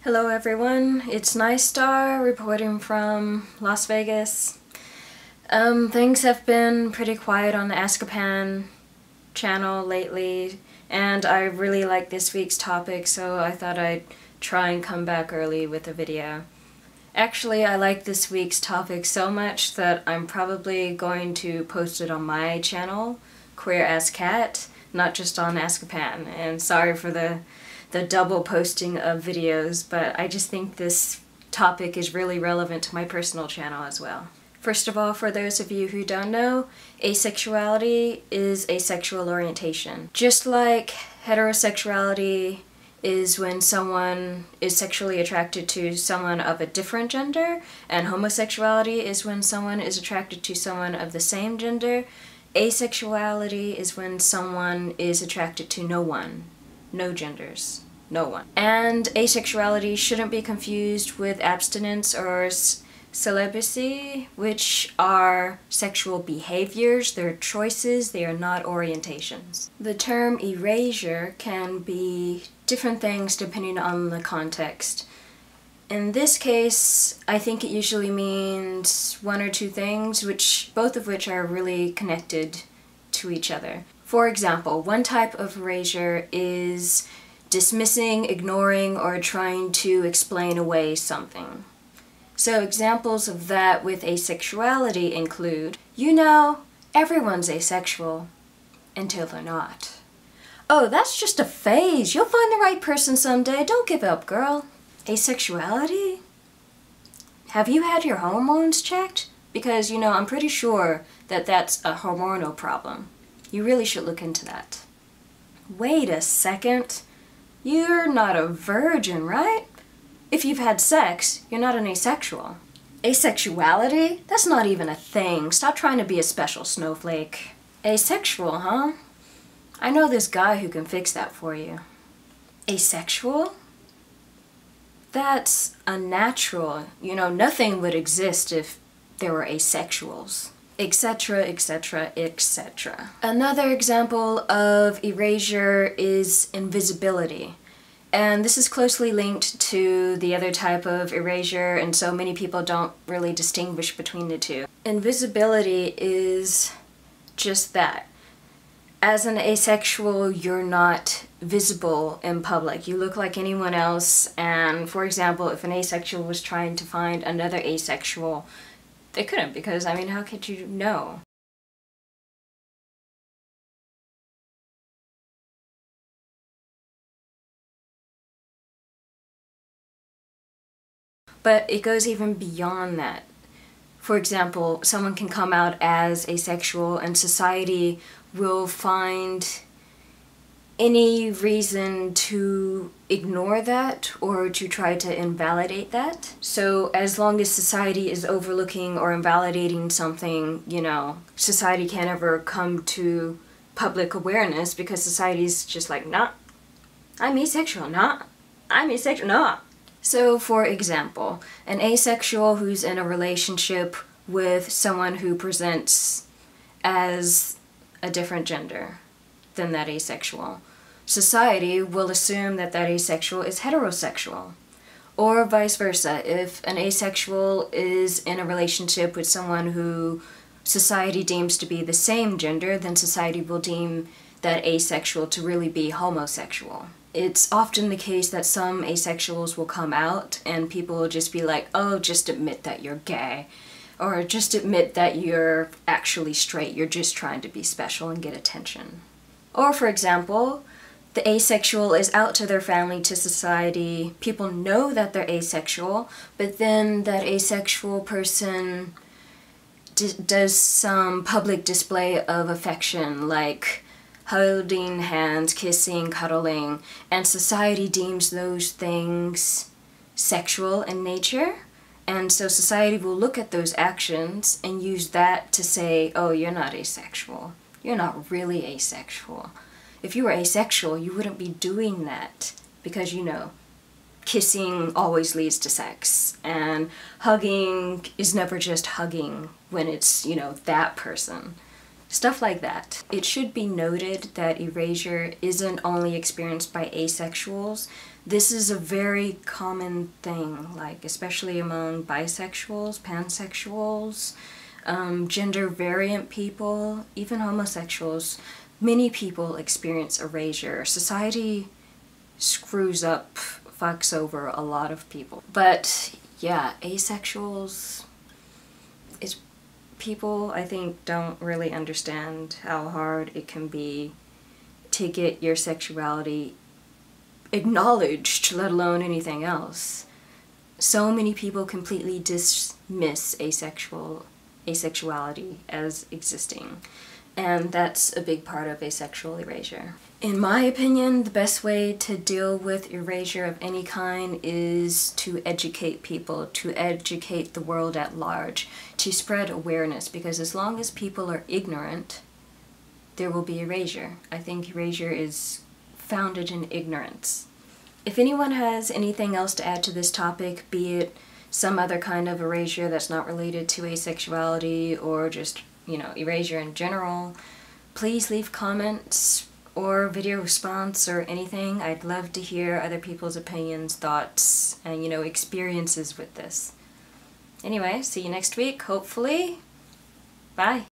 Hello everyone, it's Nice Star reporting from Las Vegas. Things have been pretty quiet on the Askapan channel lately, and I really like this week's topic, so I thought I'd try and come back early with a video. Actually, I like this week's topic so much that I'm probably going to post it on my channel, Queer as Cat, not just on Askapan, and sorry for the double posting of videos, but I just think this topic is really relevant to my personal channel as well. First of all, for those of you who don't know, asexuality is a sexual orientation. Just like heterosexuality is when someone is sexually attracted to someone of a different gender, and homosexuality is when someone is attracted to someone of the same gender, asexuality is when someone is attracted to no one. No genders. No one. And asexuality shouldn't be confused with abstinence or celibacy, which are sexual behaviors. They're choices, they are not orientations. The term erasure can be different things depending on the context. In this case, I think it usually means one or two things, both of which are really connected to each other. For example, one type of erasure is dismissing, ignoring, or trying to explain away something. So examples of that with asexuality include, you know, everyone's asexual until they're not. Oh, that's just a phase. You'll find the right person someday. Don't give up, girl. Asexuality? Have you had your hormones checked? Because, you know, I'm pretty sure that that's a hormonal problem. You really should look into that. Wait a second. You're not a virgin, right? If you've had sex, you're not an asexual. Asexuality? That's not even a thing. Stop trying to be a special snowflake. Asexual, huh? I know this guy who can fix that for you. Asexual? That's unnatural. You know, nothing would exist if there were asexuals. Etc., etc., etc. Another example of erasure is invisibility. And this is closely linked to the other type of erasure, and so many people don't really distinguish between the two. Invisibility is just that. As an asexual, you're not visible in public. You look like anyone else, and for example, if an asexual was trying to find another asexual, they couldn't, because, I mean, how could you know? But it goes even beyond that. For example, someone can come out as asexual and society will find any reason to ignore that or to try to invalidate that. So as long as society is overlooking or invalidating something, you know, society can't ever come to public awareness because society's just like, nah, I'm asexual, nah, I'm asexual, nah. So for example, an asexual who's in a relationship with someone who presents as a different gender than that asexual, society will assume that that asexual is heterosexual. Or vice versa, if an asexual is in a relationship with someone who society deems to be the same gender, then society will deem that asexual to really be homosexual. It's often the case that some asexuals will come out and people will just be like, oh, just admit that you're gay. Or just admit that you're actually straight, you're just trying to be special and get attention. Or for example, the asexual is out to their family, to society, people know that they're asexual, but then that asexual person does some public display of affection, like holding hands, kissing, cuddling, and society deems those things sexual in nature. And so society will look at those actions and use that to say, oh, you're not asexual. You're not really asexual. If you were asexual, you wouldn't be doing that because, you know, kissing always leads to sex, and hugging is never just hugging when it's, you know, that person. Stuff like that. It should be noted that erasure isn't only experienced by asexuals. This is a very common thing, like especially among bisexuals, pansexuals, gender variant people, even homosexuals. Many people experience erasure. Society screws up, fucks over a lot of people. But yeah, asexuals, people I think don't really understand how hard it can be to get your sexuality acknowledged, let alone anything else. So many people completely dismiss asexuality as existing, and that's a big part of asexual erasure. In my opinion, the best way to deal with erasure of any kind is to educate people, to educate the world at large, to spread awareness, because as long as people are ignorant, there will be erasure. I think erasure is founded in ignorance. If anyone has anything else to add to this topic, be it some other kind of erasure that's not related to asexuality or just, erasure in general, please leave comments or video response or anything. I'd love to hear other people's opinions, thoughts, and, experiences with this. Anyway, see you next week, hopefully. Bye.